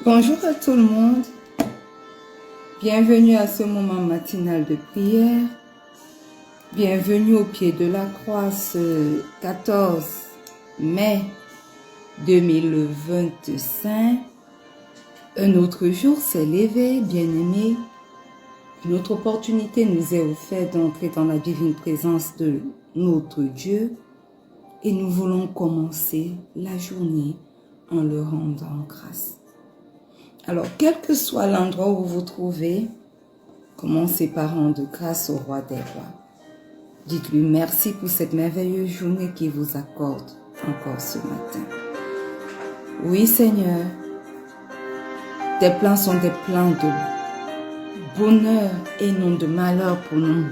Bonjour à tout le monde, bienvenue à ce moment matinal de prière, bienvenue au pied de la croix ce 14 mai 2025. Un autre jour s'est levé, bien-aimé, une autre opportunité nous est offerte d'entrer dans la divine présence de notre Dieu et nous voulons commencer la journée en le rendant grâce. Alors, quel que soit l'endroit où vous vous trouvez, commencez par rendre grâce au Roi des Rois. Dites-lui merci pour cette merveilleuse journée qu'il vous accorde encore ce matin. Oui, Seigneur, tes plans sont des plans de bonheur et non de malheur pour nous,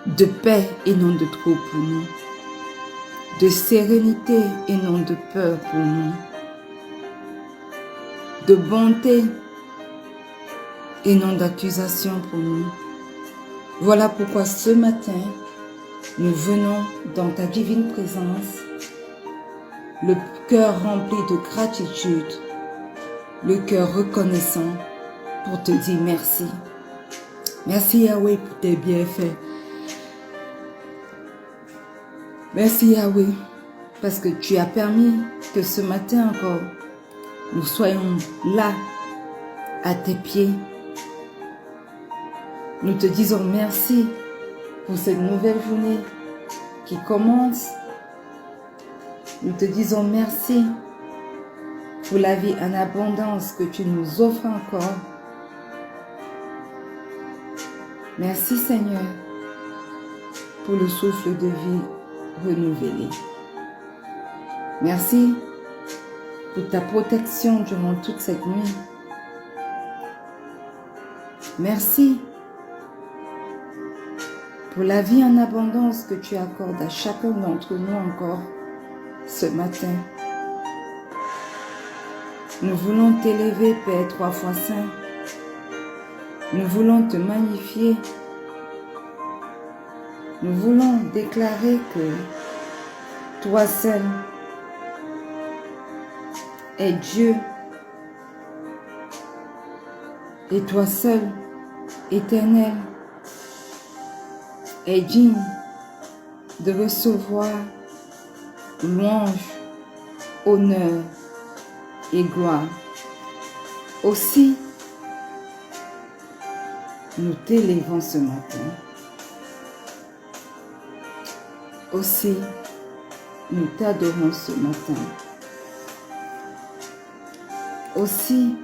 de paix et non de trouble pour nous, de sérénité et non de peur pour nous, de bonté et non d'accusation pour nous. Voilà pourquoi ce matin, nous venons dans ta divine présence, le cœur rempli de gratitude, le cœur reconnaissant pour te dire merci. Merci Yahweh pour tes bienfaits. Merci Yahweh parce que tu as permis que ce matin encore, nous soyons là, à tes pieds. Nous te disons merci pour cette nouvelle journée qui commence. Nous te disons merci pour la vie en abondance que tu nous offres encore. Merci Seigneur pour le souffle de vie renouvelé. Merci pour ta protection durant toute cette nuit. Merci pour la vie en abondance que tu accordes à chacun d'entre nous encore ce matin. Nous voulons t'élever, Père 3 fois Saint. Nous voulons te magnifier. Nous voulons déclarer que toi seul est Dieu et toi seul, éternel, est digne de recevoir louange, honneur et gloire. Aussi, nous t'élevons ce matin. Aussi, nous t'adorons ce matin. Aussi,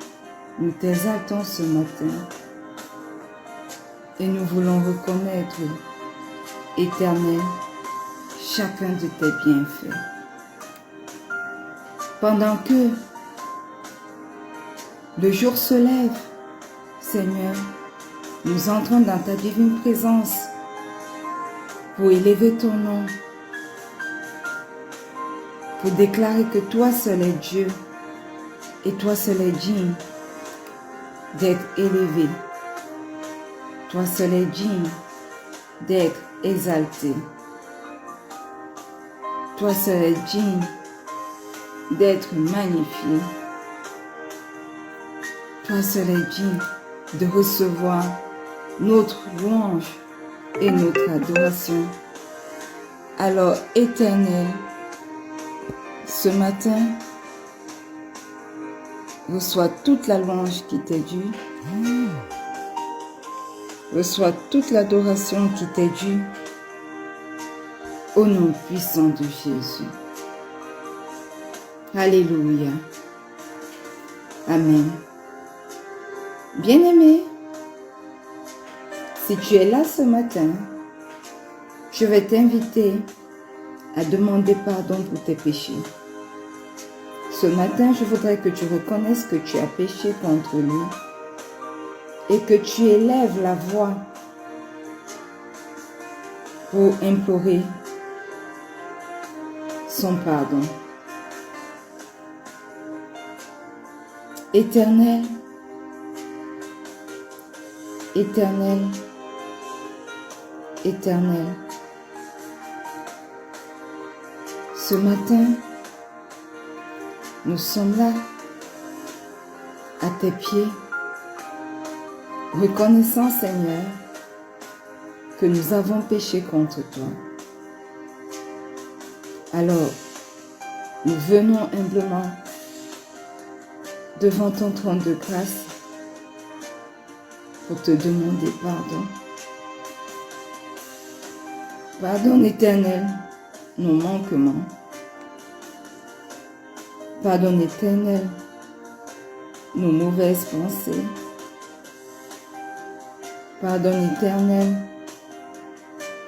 nous t'exaltons ce matin. Et nous voulons reconnaître, Éternel, chacun de tes bienfaits. Pendant que le jour se lève, Seigneur, nous entrons dans ta divine présence pour élever ton nom, pour déclarer que toi seul es Dieu et toi seul es digne d'être élevé. Toi seul es digne d'être exalté. Toi seul es digne d'être magnifié. Toi seul es digne de recevoir notre louange et notre adoration. Alors, Éternel, ce matin, reçois toute la louange qui t'est due. Reçois toute l'adoration qui t'est due. Au nom puissant de Jésus. Alléluia. Amen. Bien-aimé, si tu es là ce matin, je vais t'inviter à demander pardon pour tes péchés. Ce matin, je voudrais que tu reconnaisses que tu as péché contre lui et que tu élèves la voix pour implorer son pardon. Éternel, Éternel, Éternel, ce matin, nous sommes là à tes pieds, reconnaissant, Seigneur, que nous avons péché contre toi. Alors, nous venons humblement devant ton trône de grâce pour te demander pardon. Pardonne, Éternel, nos manquements. Pardonne, Éternel, nos mauvaises pensées. Pardonne, Éternel,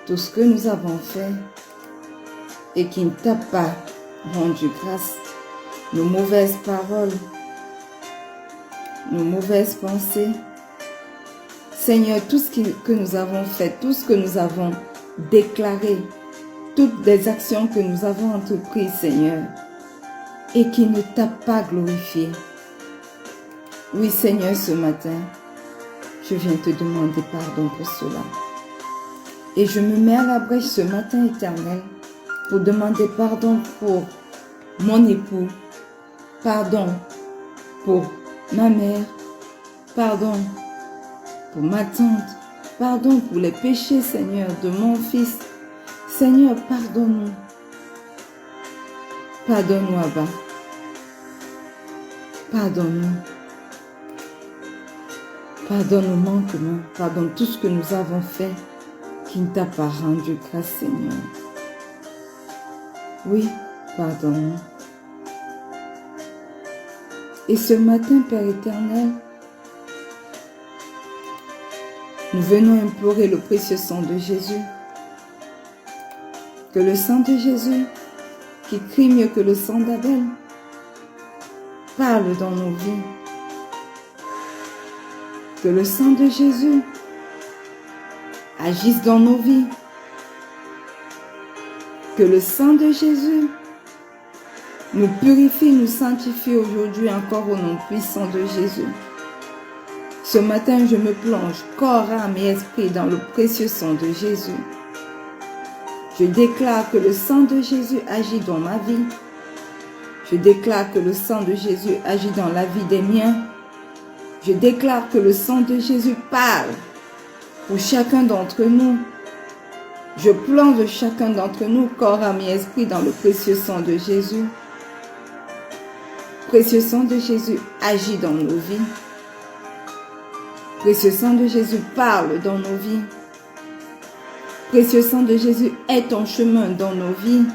tout ce que nous avons fait et qui ne t'a pas rendu grâce, nos mauvaises paroles, nos mauvaises pensées. Seigneur, tout ce que nous avons fait, tout ce que nous avons déclaré, toutes les actions que nous avons entreprises, Seigneur, et qui ne t'a pas glorifié. Oui, Seigneur, ce matin, je viens te demander pardon pour cela. Et je me mets à la brèche ce matin, Éternel, pour demander pardon pour mon époux, pardon pour ma mère, pardon pour ma tante, pardon pour les péchés, Seigneur, de mon fils. Seigneur, pardonne-nous. Pardonne-nous, Abba. Pardonne-nous. Pardonne nos manquements. Pardonne tout ce que nous avons fait qui ne t'a pas rendu grâce, Seigneur. Oui, pardonne-nous. Et ce matin, Père éternel, nous venons implorer le précieux sang de Jésus. Que le sang de Jésus, qui crie mieux que le sang d'Abel, parle dans nos vies. Que le sang de Jésus agisse dans nos vies. Que le sang de Jésus nous purifie, nous sanctifie aujourd'hui encore au nom puissant de Jésus. Ce matin, je me plonge corps, âme et esprit dans le précieux sang de Jésus. Je déclare que le sang de Jésus agit dans ma vie. Je déclare que le sang de Jésus agit dans la vie des miens. Je déclare que le sang de Jésus parle pour chacun d'entre nous. Je plonge chacun d'entre nous, corps, âme et esprit, dans le précieux sang de Jésus. Précieux sang de Jésus agit dans nos vies. Précieux sang de Jésus parle dans nos vies. Précieux sang de Jésus est ton chemin dans nos vies.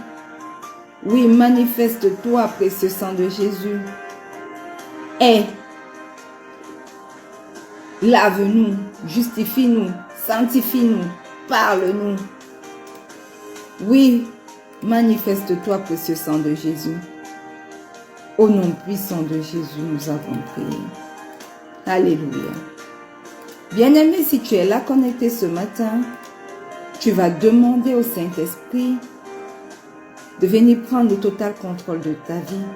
Oui, manifeste-toi, précieux sang de Jésus. Lave-nous, justifie-nous, sanctifie-nous, parle-nous. Oui, manifeste-toi, précieux sang de Jésus. Au nom puissant de Jésus, nous avons prié. Alléluia. Bien-aimé, si tu es là connecté ce matin, tu vas demander au Saint-Esprit de venir prendre le total contrôle de ta vie.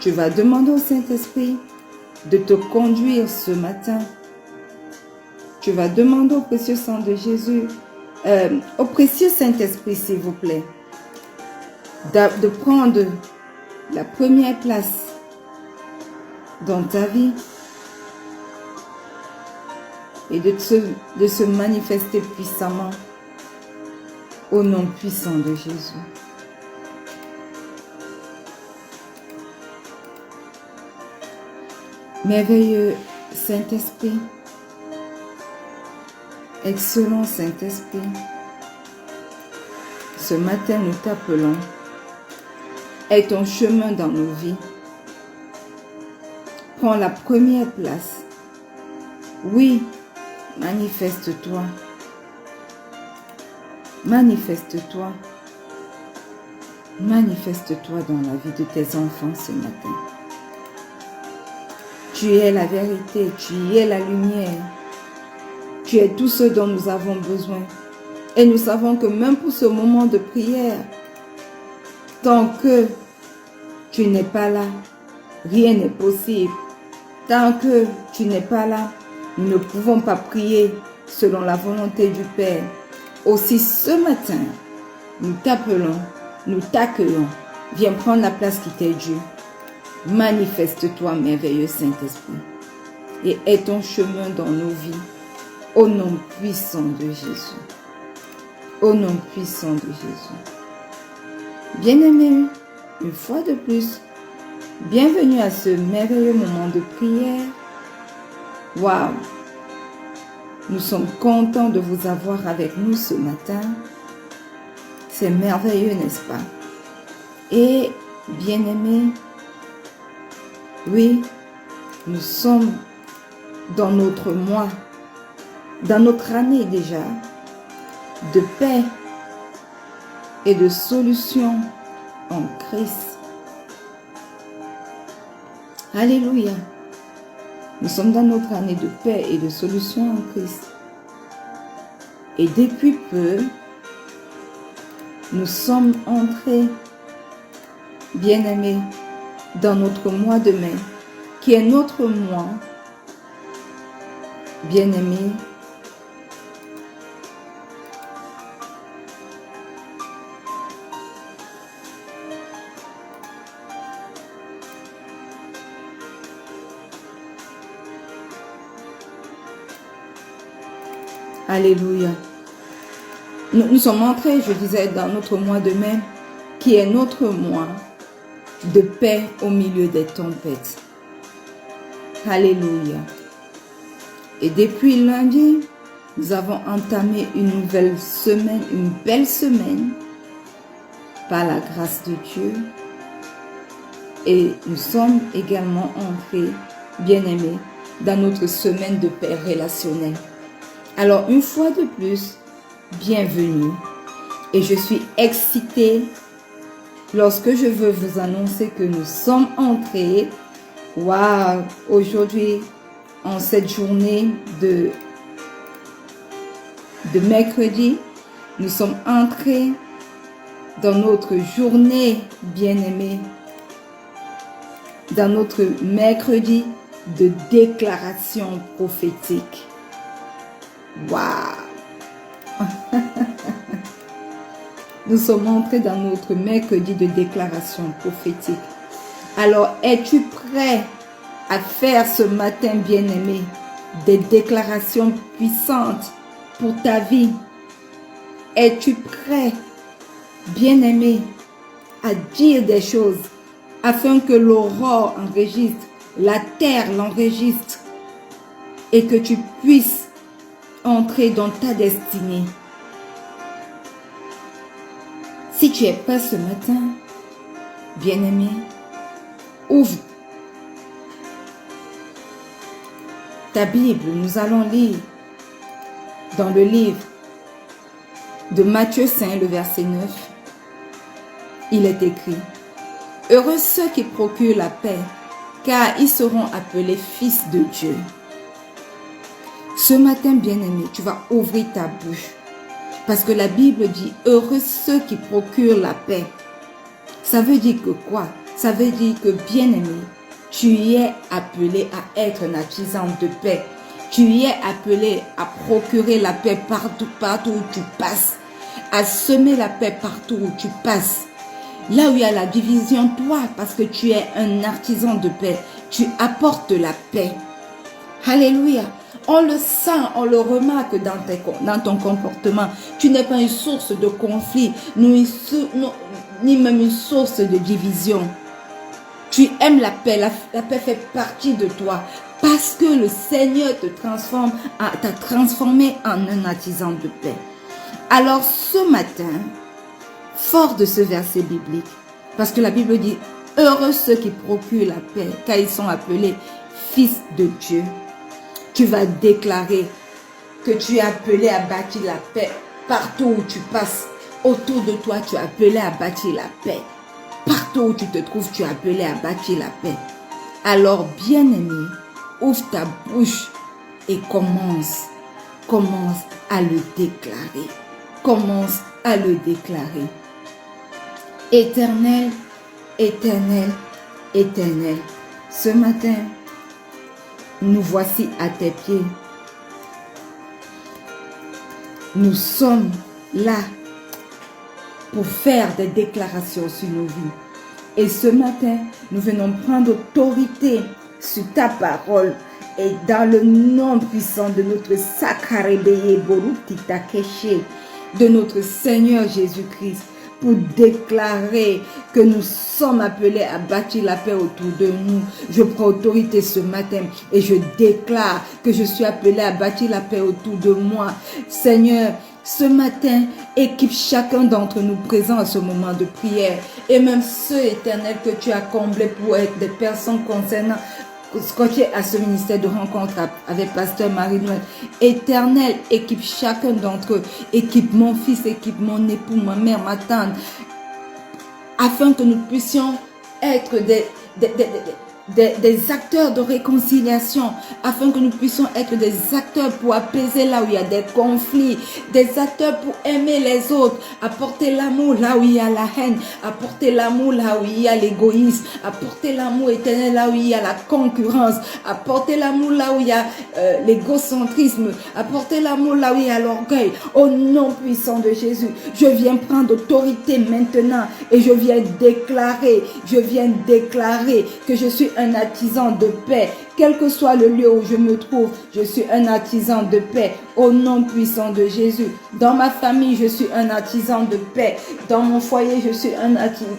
Tu vas demander au Saint-Esprit de te conduire ce matin. Tu vas demander au précieux sang de Jésus, au précieux Saint-Esprit, s'il vous plaît, de prendre la première place dans ta vie et de se manifester puissamment au nom puissant de Jésus. Merveilleux Saint-Esprit, excellent Saint-Esprit, ce matin nous t'appelons. Aie ton chemin dans nos vies. Prends la première place. Oui, manifeste-toi. Manifeste-toi. Manifeste-toi dans la vie de tes enfants ce matin. Tu es la vérité, tu es la lumière. Tu es tout ce dont nous avons besoin. Et nous savons que même pour ce moment de prière, tant que tu n'es pas là, rien n'est possible. Tant que tu n'es pas là, nous ne pouvons pas prier selon la volonté du Père. Aussi ce matin, nous t'appelons, nous t'accueillons. Viens prendre la place qui t'est due. Manifeste-toi, merveilleux Saint-Esprit, et aie ton chemin dans nos vies, au nom puissant de Jésus. Au nom puissant de Jésus. Bien-aimés, une fois de plus, bienvenue à ce merveilleux moment de prière. Waouh! Nous sommes contents de vous avoir avec nous ce matin. C'est merveilleux, n'est-ce pas? Et bien-aimés, oui, nous sommes dans notre mois, dans notre année déjà, de paix et de solution en Christ. Alléluia. Nous sommes dans notre année de paix et de solution en Christ. Et depuis peu, nous sommes entrés, bien-aimés, dans notre mois de mai, qui est notre mois, bien-aimés, alléluia. Nous sommes entrés, je disais, dans notre mois de mai, qui est notre mois de paix au milieu des tempêtes. Alléluia. Et depuis lundi, nous avons entamé une nouvelle semaine, une belle semaine, par la grâce de Dieu. Et nous sommes également entrés, bien-aimés, dans notre semaine de paix relationnelle. Alors, une fois de plus, bienvenue. Et je suis excitée lorsque je veux vous annoncer que nous sommes entrés, waouh, aujourd'hui, en cette journée de mercredi, nous sommes entrés dans notre journée bien-aimée, dans notre mercredi de déclaration prophétique. Waouh! Nous sommes entrés dans notre mercredi de déclaration prophétique. Alors, es-tu prêt à faire ce matin, bien-aimé, des déclarations puissantes pour ta vie? Es-tu prêt, bien-aimé, à dire des choses afin que l'aurore enregistre, la terre l'enregistre et que tu puisses entrer dans ta destinée? Si tu es prêt ce matin, bien-aimé, ouvre ta Bible. Nous allons lire dans le livre de Matthieu 5, le verset 9. Il est écrit: heureux ceux qui procurent la paix, car ils seront appelés fils de Dieu. Ce matin, bien-aimé, tu vas ouvrir ta bouche. Parce que la Bible dit, heureux ceux qui procurent la paix. Ça veut dire que quoi? Ça veut dire que, bien-aimé, tu es appelé à être un artisan de paix. Tu es appelé à procurer la paix partout où tu passes. À semer la paix partout où tu passes. Là où il y a la division, toi, parce que tu es un artisan de paix, tu apportes la paix. Alléluia. On le sent, on le remarque dans ton comportement. Tu n'es pas une source de conflit, ni même une source de division. Tu aimes la paix. La paix fait partie de toi. Parce que le Seigneur t'a transformé en un artisan de paix. Alors ce matin, fort de ce verset biblique, parce que la Bible dit, heureux ceux qui procurent la paix, car ils sont appelés fils de Dieu. Tu vas déclarer que tu es appelé à bâtir la paix partout où tu passes. Autour de toi, tu es appelé à bâtir la paix. Partout où tu te trouves, tu es appelé à bâtir la paix. Alors, bien-aimé, ouvre ta bouche et commence à le déclarer. Commence à le déclarer. Éternel, éternel, éternel, ce matin, nous voici à tes pieds. Nous sommes là pour faire des déclarations sur nos vies. Et ce matin, nous venons prendre autorité sur ta parole. Et dans le nom puissant de notre Sakarébeye Boruti Takeche, de notre Seigneur Jésus-Christ, pour déclarer que nous sommes appelés à bâtir la paix autour de nous. Je prends autorité ce matin et je déclare que je suis appelé à bâtir la paix autour de moi. Seigneur, ce matin, équipe chacun d'entre nous présents à ce moment de prière et même ceux éternels que tu as comblés pour être des personnes concernant scotché à ce ministère de rencontre avec Pasteur Marie-Noël. Éternel, équipe chacun d'entre eux, équipe mon fils, équipe mon époux, ma mère, ma tante, afin que nous puissions être des acteurs de réconciliation, afin que nous puissions être des acteurs pour apaiser là où il y a des conflits, des acteurs pour aimer les autres, apporter l'amour là où il y a la haine, apporter l'amour là où il y a l'égoïsme, apporter l'amour éternel là où il y a la concurrence, apporter l'amour là où il y a l'égocentrisme, apporter l'amour là où il y a l'orgueil. Au nom puissant de Jésus, je viens prendre autorité maintenant et je viens déclarer que je suis un artisan de paix. Quel que soit le lieu où je me trouve, je suis un artisan de paix. Au nom puissant de Jésus. Dans ma famille, je suis un artisan de paix. Dans mon foyer, je suis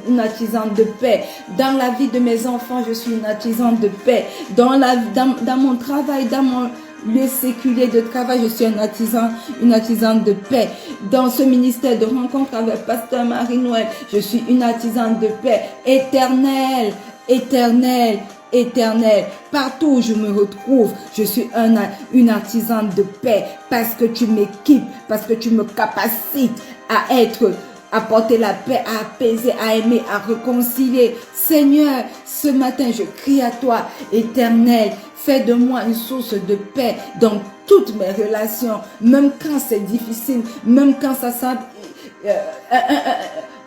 une artisan de paix. Dans la vie de mes enfants, je suis une artisan de paix. Dans mon travail, dans mon lieu séculier de travail, je suis une artisane de paix. Dans ce ministère de rencontre avec Pasteur Marie-Noël, je suis une artisane de paix. Éternel, éternel, éternel, partout où je me retrouve, je suis une artisane de paix parce que tu m'équipes, parce que tu me capacites à porter la paix, à apaiser, à aimer, à réconcilier. Seigneur, ce matin, je crie à toi, éternel, fais de moi une source de paix dans toutes mes relations, même quand c'est difficile, même quand ça semble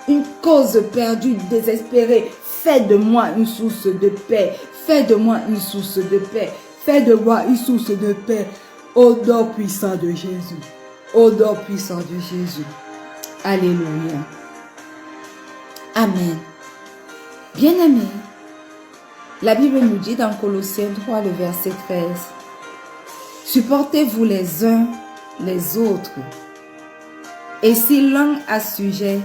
une cause perdue, désespérée. Fais de moi une source de paix. Fais de moi une source de paix. Fais de moi une source de paix. Au nom puissant de Jésus. Au nom puissant de Jésus. Alléluia. Amen. Bien-aimés, la Bible nous dit dans Colossiens 3, le verset 13, « Supportez-vous les uns les autres, et si l'un a sujet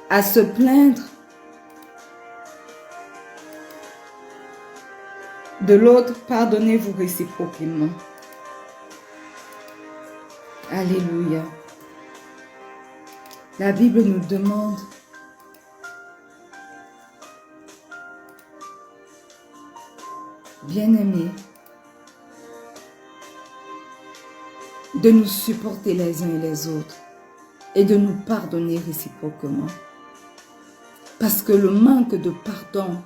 à se plaindre de l'autre, pardonnez-vous réciproquement. » Alléluia. La Bible nous demande bien-aimés, de nous supporter les uns et les autres et de nous pardonner réciproquement. Parce que le manque de pardon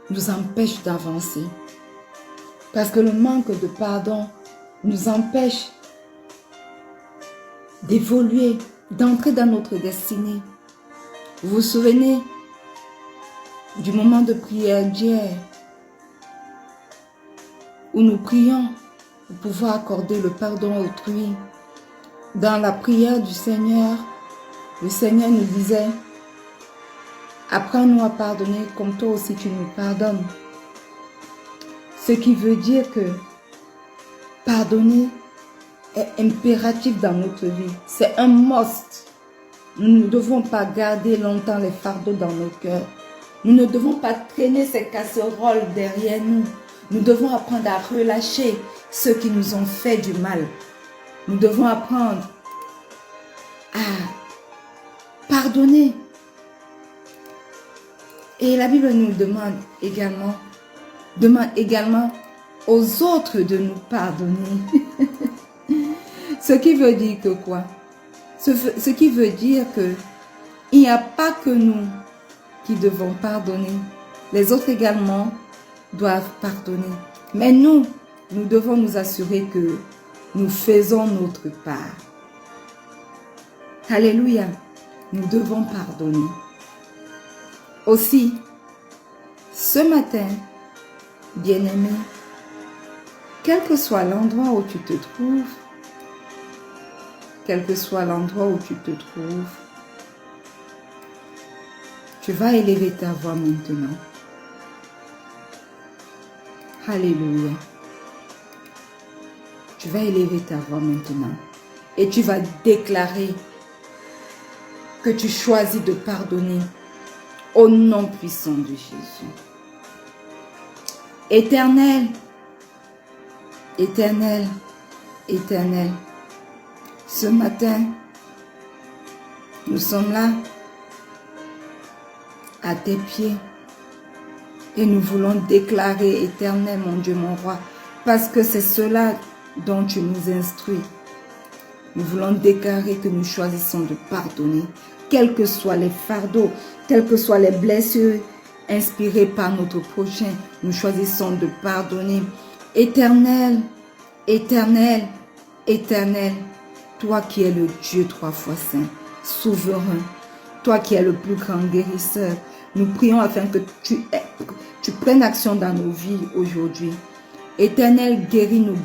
nous empêche d'avancer. Parce que le manque de pardon nous empêche d'évoluer, d'entrer dans notre destinée. Vous vous souvenez du moment de prière d'hier où nous prions pour pouvoir accorder le pardon à autrui. Dans la prière du Seigneur, le Seigneur nous disait « Apprends-nous à pardonner comme toi aussi tu nous pardonnes ». Ce qui veut dire que pardonner est impératif dans notre vie. C'est un must. Nous ne devons pas garder longtemps les fardeaux dans nos cœurs. Nous ne devons pas traîner ces casseroles derrière nous. Nous devons apprendre à relâcher ceux qui nous ont fait du mal. Nous devons apprendre à pardonner. Et la Bible nous demande également aux autres de nous pardonner. Ce qui veut dire que quoi? Ce qui veut dire que il n'y a pas que nous qui devons pardonner. Les autres également doivent pardonner. Mais nous devons nous assurer que nous faisons notre part. Alléluia. Nous devons pardonner. Aussi, ce matin, bien-aimé, quel que soit l'endroit où tu te trouves, Tu vas élever ta voix maintenant. Alléluia. Tu vas élever ta voix maintenant. Et tu vas déclarer que tu choisis de pardonner au nom puissant de Jésus. Éternel, Éternel, Éternel, ce matin, nous sommes là, à tes pieds, et nous voulons déclarer, Éternel, mon Dieu, mon roi, parce que c'est cela dont tu nous instruis. Nous voulons déclarer que nous choisissons de pardonner, quels que soient les fardeaux, quelles que soient les blessures inspirées par notre prochain, nous choisissons de pardonner. Éternel, Éternel, Éternel, toi qui es le Dieu 3 fois saint, souverain, toi qui es le plus grand guérisseur, nous prions afin que tu prennes action dans nos vies aujourd'hui. Éternel, guéris nos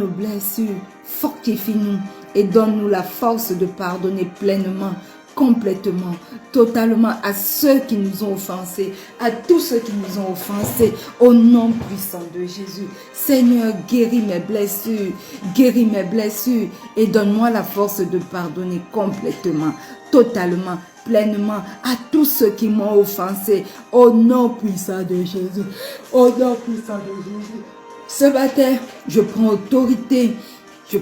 blessures, fortifie-nous et donne-nous la force de pardonner pleinement, complètement, totalement à ceux qui nous ont offensés, à tous ceux qui nous ont offensés, au nom puissant de Jésus. Seigneur, guéris mes blessures et donne-moi la force de pardonner complètement, totalement, pleinement à tous ceux qui m'ont offensé, au nom puissant de Jésus, au nom puissant de Jésus. Ce matin, je prends autorité sur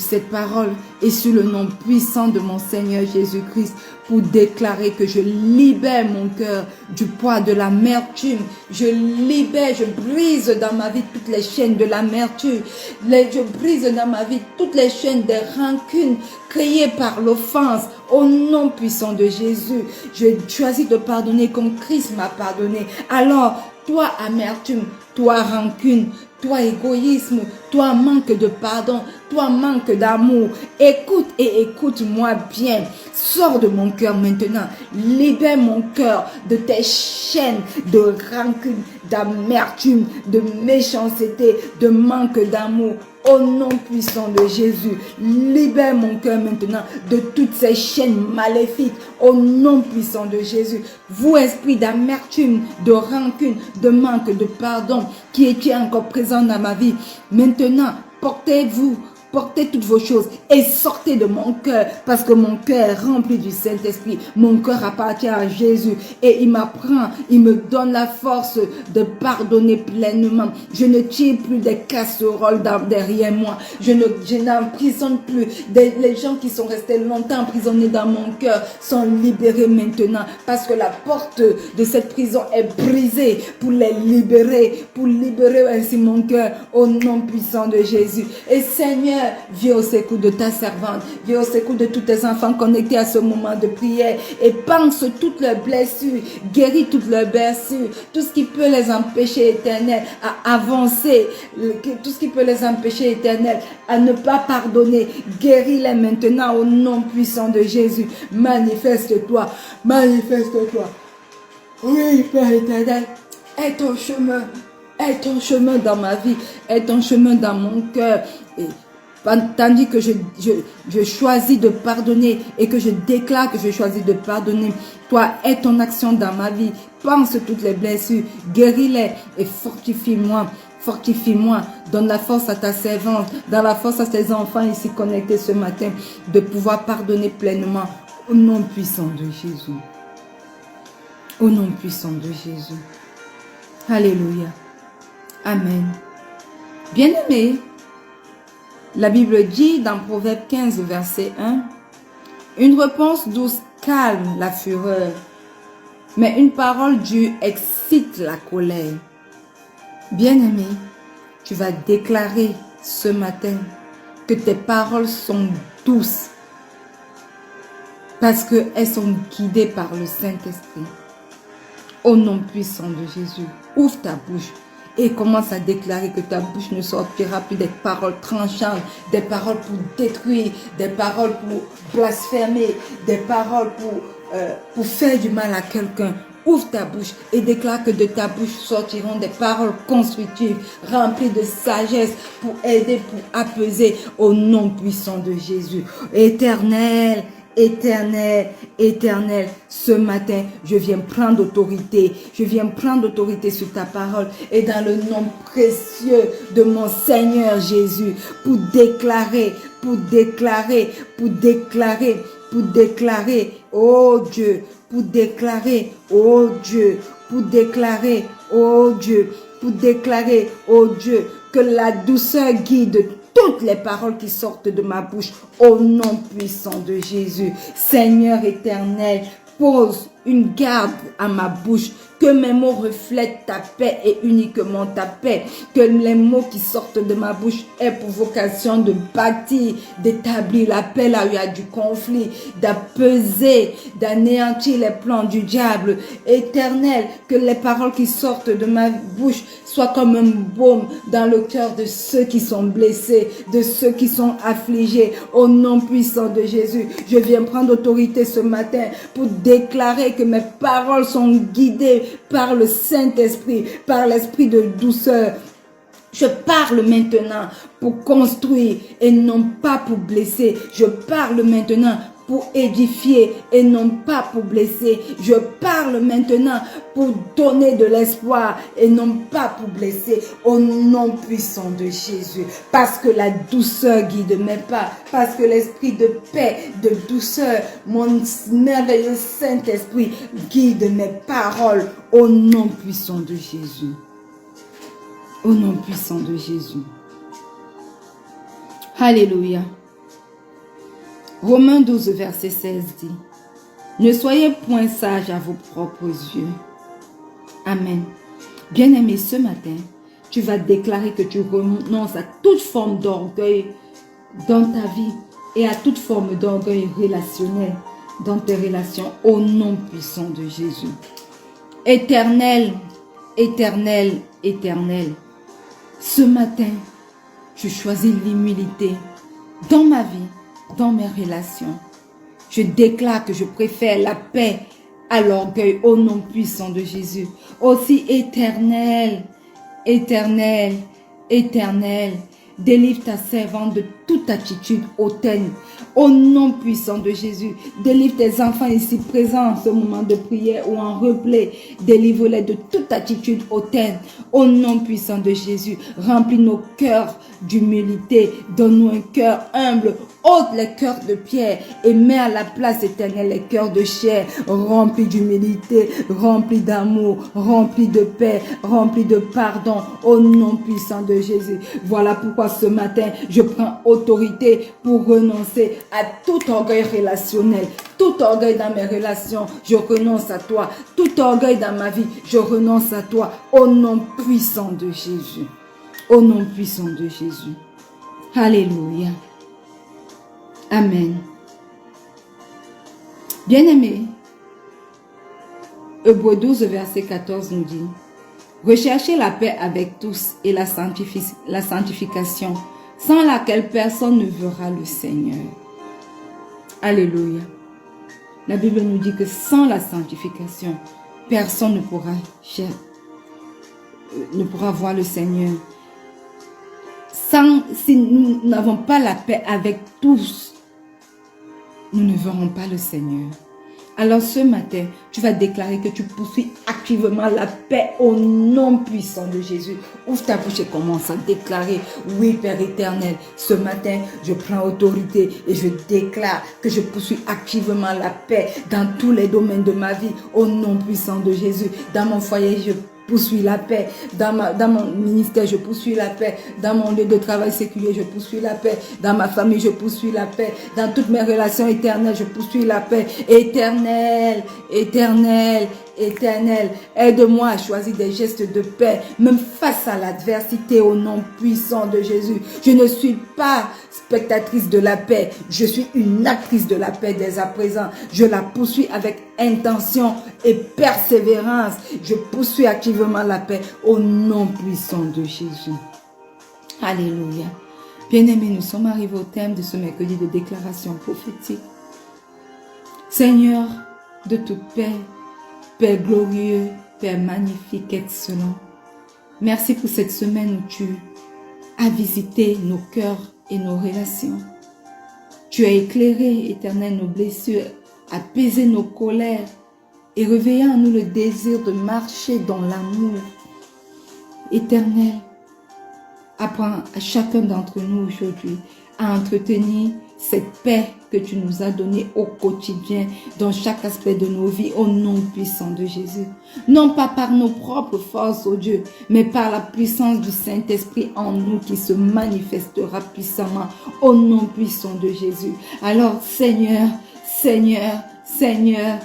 cette parole et sur le nom puissant de mon Seigneur Jésus-Christ pour déclarer que je libère mon cœur du poids de l'amertume. Je brise dans ma vie toutes les chaînes de l'amertume. Je brise dans ma vie toutes les chaînes des rancunes créées par l'offense. Au nom puissant de Jésus, je choisis de pardonner comme Christ m'a pardonné. Alors, toi amertume, toi rancune, toi égoïsme, toi manque de pardon, toi manque d'amour, écoute-moi bien. Sors de mon cœur maintenant. Libère mon cœur de tes chaînes de rancune, d'amertume, de méchanceté, de manque d'amour. Au nom puissant de Jésus, libère mon cœur maintenant de toutes ces chaînes maléfiques. Au nom puissant de Jésus, vous esprit d'amertume, de rancune, de manque de pardon qui étiez encore présent dans ma vie. Maintenant, portez toutes vos choses et sortez de mon cœur parce que mon cœur est rempli du Saint-Esprit. Mon cœur appartient à Jésus et il m'apprend, il me donne la force de pardonner pleinement. Je ne tire plus des casseroles derrière moi. Je n'emprisonne plus. Les gens qui sont restés longtemps emprisonnés dans mon cœur sont libérés maintenant parce que la porte de cette prison est brisée pour les libérer, pour libérer ainsi mon cœur au nom puissant de Jésus. Et Seigneur, viens au secours de ta servante, viens au secours de tous tes enfants connectés à ce moment de prière et pense toutes leurs blessures, guéris toutes leurs blessures, tout ce qui peut les empêcher, Éternel, à avancer, tout ce qui peut les empêcher, Éternel, à ne pas pardonner, guéris-les maintenant au nom puissant de Jésus. Manifeste-toi, manifeste-toi. Oui, Père éternel, aie ton chemin dans ma vie, aie ton chemin dans mon cœur. Et tandis que je choisis de pardonner et que je déclare que je choisis de pardonner, toi, aie ton action dans ma vie. Pense toutes les blessures, guéris-les et fortifie-moi. Fortifie-moi, donne la force à ta servante, donne la force à tes enfants ici connectés ce matin, de pouvoir pardonner pleinement au nom puissant de Jésus. Au nom puissant de Jésus. Alléluia. Amen. Bien-aimés, la Bible dit dans Proverbe 15, verset 1, « Une réponse douce calme la fureur, mais une parole dure excite la colère. » Bien-aimé, tu vas déclarer ce matin que tes paroles sont douces parce qu'elles sont guidées par le Saint-Esprit. Au nom puissant de Jésus, ouvre ta bouche et commence à déclarer que ta bouche ne sortira plus des paroles tranchantes, des paroles pour détruire, des paroles pour blasphémer, des paroles pour faire du mal à quelqu'un. Ouvre ta bouche et déclare que de ta bouche sortiront des paroles constructives, remplies de sagesse pour aider, pour apaiser au nom puissant de Jésus. Éternel, Éternel, éternel, ce matin, je viens prendre autorité. Je viens prendre autorité sur ta parole et dans le nom précieux de mon Seigneur Jésus pour déclarer, oh Dieu, pour déclarer, oh Dieu, pour déclarer, oh Dieu, pour déclarer, oh Dieu, que la douceur guide toutes les paroles qui sortent de ma bouche au nom puissant de Jésus. Seigneur éternel, pose une garde à ma bouche, que mes mots reflètent ta paix et uniquement ta paix, que les mots qui sortent de ma bouche aient pour vocation de bâtir, d'établir la paix là où il y a du conflit, d'apaiser, d'anéantir les plans du diable. Éternel, que les paroles qui sortent de ma bouche soient comme un baume dans le cœur de ceux qui sont blessés, de ceux qui sont affligés. Au nom puissant de Jésus, je viens prendre autorité ce matin pour déclarer que mes paroles sont guidées par le Saint-Esprit, par l'esprit de douceur. Je parle maintenant pour construire et non pas pour blesser. Je parle maintenant pour édifier et non pas pour blesser. Je parle maintenant pour donner de l'espoir et non pas pour blesser. Au nom puissant de Jésus. Parce que la douceur guide mes pas. Parce que l'esprit de paix, de douceur, mon merveilleux Saint-Esprit guide mes paroles. Au nom puissant de Jésus. Au nom puissant de Jésus. Alléluia. Romains 12, verset 16 dit, « Ne soyez point sages à vos propres yeux. » Amen. Bien-aimé, ce matin, tu vas déclarer que tu renonces à toute forme d'orgueil dans ta vie et à toute forme d'orgueil relationnel dans tes relations au nom puissant de Jésus. Éternel, éternel, éternel, ce matin, je choisis l'humilité dans ma vie, dans mes relations. Je déclare que je préfère la paix à l'orgueil au nom puissant de Jésus. Aussi éternel, éternel, éternel, délivre ta servante de toute attitude hautaine. Au nom puissant de Jésus, délivre tes enfants ici présents en ce moment de prière ou en replay. Délivre-les de toute attitude hautaine. Au nom puissant de Jésus, remplis nos cœurs d'humilité. Donne-nous un cœur humble. Ôte les cœurs de pierre et mets à la place éternelle les cœurs de chair, remplis d'humilité, remplis d'amour, remplis de paix, remplis de pardon, au nom puissant de Jésus. Voilà pourquoi ce matin, je prends autorité pour renoncer à tout orgueil relationnel, tout orgueil dans mes relations, je renonce à toi, tout orgueil dans ma vie, je renonce à toi, au nom puissant de Jésus. Au nom puissant de Jésus. Alléluia. Amen. Bien-aimés, Hébreux 12, verset 14 nous dit, « Recherchez la paix avec tous et la sanctification, sans laquelle personne ne verra le Seigneur. » Alléluia. La Bible nous dit que sans la sanctification, personne ne pourra voir le Seigneur. Si nous n'avons pas la paix avec tous, nous ne verrons pas le Seigneur. Alors ce matin, tu vas déclarer que tu poursuis activement la paix au nom puissant de Jésus. Ouvre ta bouche et commence à déclarer, oui Père éternel, ce matin, je prends autorité et je déclare que je poursuis activement la paix dans tous les domaines de ma vie au nom puissant de Jésus. Dans mon foyer, je poursuis la paix. Dans mon ministère, je poursuis la paix. Dans mon lieu de travail séculier, je poursuis la paix. Dans ma famille, je poursuis la paix. Dans toutes mes relations éternelles, je poursuis la paix. Éternel, éternel, éternel, aide-moi à choisir des gestes de paix, même face à l'adversité au nom puissant de Jésus. Je ne suis pas spectatrice de la paix, je suis une actrice de la paix dès à présent. Je la poursuis avec intention et persévérance. Je poursuis activement la paix au nom puissant de Jésus. Alléluia. Bien-aimés, nous sommes arrivés au thème de ce mercredi de déclaration prophétique. Seigneur de toute paix, Père glorieux, Père magnifique, excellent. Merci pour cette semaine où tu as visité nos cœurs et nos relations. Tu as éclairé, Éternel, nos blessures, apaisé nos colères et réveillé en nous le désir de marcher dans l'amour. Éternel, apprends à chacun d'entre nous aujourd'hui à entretenir cette paix que tu nous as donnée au quotidien, dans chaque aspect de nos vies, au nom puissant de Jésus. Non pas par nos propres forces, oh Dieu, mais par la puissance du Saint-Esprit en nous qui se manifestera puissamment au nom puissant de Jésus. Alors, Seigneur, Seigneur, Seigneur,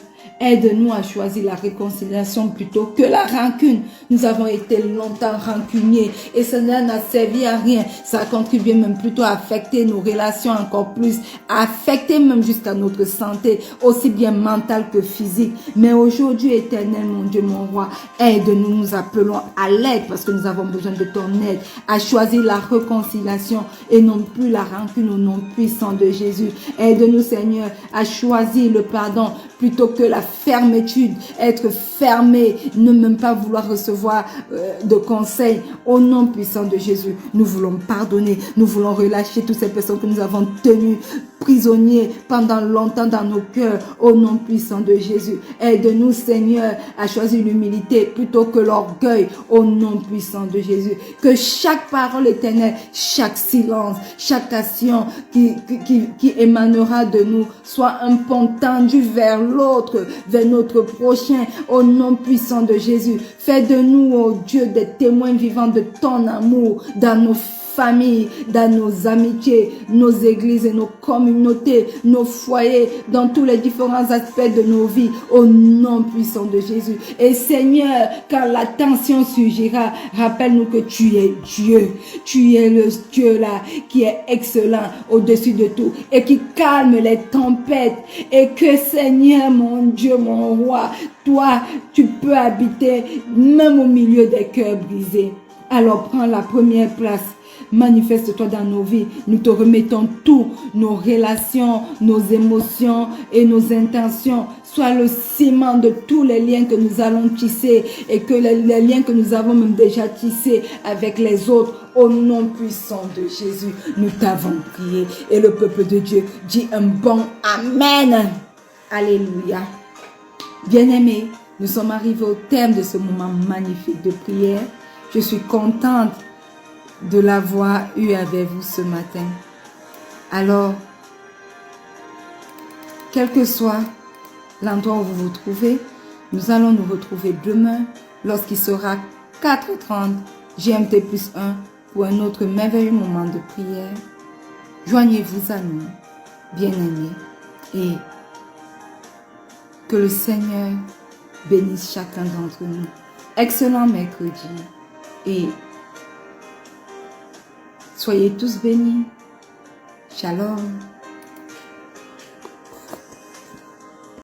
aide-nous à choisir la réconciliation plutôt que la rancune. Nous avons été longtemps rancuniers et cela n'a servi à rien. Ça a contribué même plutôt à affecter nos relations encore plus, à affecter même jusqu'à notre santé, aussi bien mentale que physique. Mais aujourd'hui, Éternel, mon Dieu, mon roi, aide-nous, nous appelons à l'aide parce que nous avons besoin de ton aide, à choisir la réconciliation et non plus la rancune au nom puissant de Jésus. Aide-nous, Seigneur, à choisir le pardon plutôt que la fermetude, être fermé, ne même pas vouloir recevoir de conseils. Au nom puissant de Jésus, nous voulons pardonner, nous voulons relâcher toutes ces personnes que nous avons tenues prisonniers pendant longtemps dans nos cœurs. Au nom puissant de Jésus, aide-nous, Seigneur, à choisir l'humilité plutôt que l'orgueil. Au nom puissant de Jésus, que chaque parole éternelle, chaque silence, chaque action qui émanera de nous soit un pont tendu vers l'autre, vers notre prochain, au nom puissant de Jésus. Fais de nous, oh Dieu, des témoins vivants de ton amour dans nos familles, dans nos amitiés, nos églises et nos communautés, nos foyers, dans tous les différents aspects de nos vies, au nom puissant de Jésus. Et Seigneur, quand la tension surgira, rappelle-nous que tu es Dieu. Tu es le Dieu là qui est excellent au-dessus de tout et qui calme les tempêtes. Et que Seigneur, mon Dieu, mon roi, toi, tu peux habiter même au milieu des cœurs brisés. Alors prends la première place. Manifeste-toi dans nos vies. Nous te remettons tout, nos relations, nos émotions et nos intentions. Sois le ciment de tous les liens que nous allons tisser et que les liens que nous avons même déjà tissés avec les autres. Au nom puissant de Jésus, nous t'avons prié. Et le peuple de Dieu dit un bon Amen. Alléluia. Bien-aimés, nous sommes arrivés au terme de ce moment magnifique de prière. Je suis contente de l'avoir eu avec vous ce matin. Alors, quel que soit l'endroit où vous vous trouvez, nous allons nous retrouver demain lorsqu'il sera 4h30 GMT plus 1 pour un autre merveilleux moment de prière. Joignez-vous à nous, bien-aimés, et que le Seigneur bénisse chacun d'entre nous. Excellent mercredi et soyez tous bénis. Shalom.